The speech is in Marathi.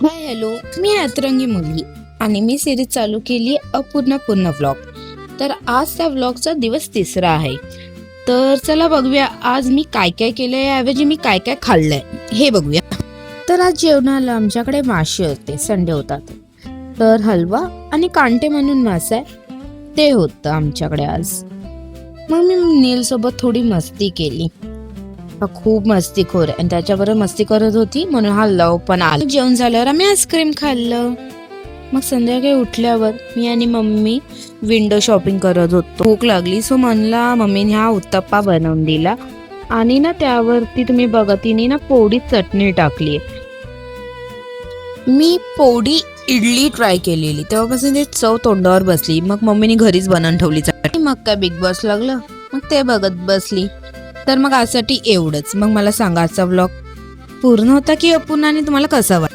हाय हॅलो, मी अतरंगी मुलगी आणि मी सिरीज चालू केली अपूर्ण पूर्ण व्लॉग. तर आज त्या व्लॉगचा दिवस 3रा आहे. तर चला बघूया आज मी काय काय केलंय, ऐवजी मी काय काय खाल्लंय हे बघूया. तर आज जेवणाला आमच्याकडे मासे होते, संडे होता तर हलवा आणि कांटे म्हणून मासे ते होतं आमच्याकडे आज. मग मी नील सोबत थोडी मस्ती केली. हा खूप मस्तीखोर आहे आणि त्याच्याबरोबर मस्ती करत होती म्हणून हा लव पण आला. जेवण झाल्यावर आम्ही आईस्क्रीम खाल्लं. मग संध्याकाळी उठल्यावर मी आणि मम्मी विंडो शॉपिंग करत होतो. भूक लागली सो म्हणला मम्मीने हा उत्तप्पा बनवून दिला आणि ना त्यावरती तुम्ही बघा तिने ना पोडी चटणी टाकली. मी पोडी इडली ट्राय केलेली तेव्हापासून ती चव तोंडावर बसली. मग मम्मीने घरीच बनवून ठेवली चटणी. मग काय बिग बॉस लागलं, मग ते बघत बसली. तर मग आजसाठी एवढंच. मग मला सांगा आजचा व्लॉग पूर्ण होता की अपूर्ण आणि तुम्हाला कसा वाटला.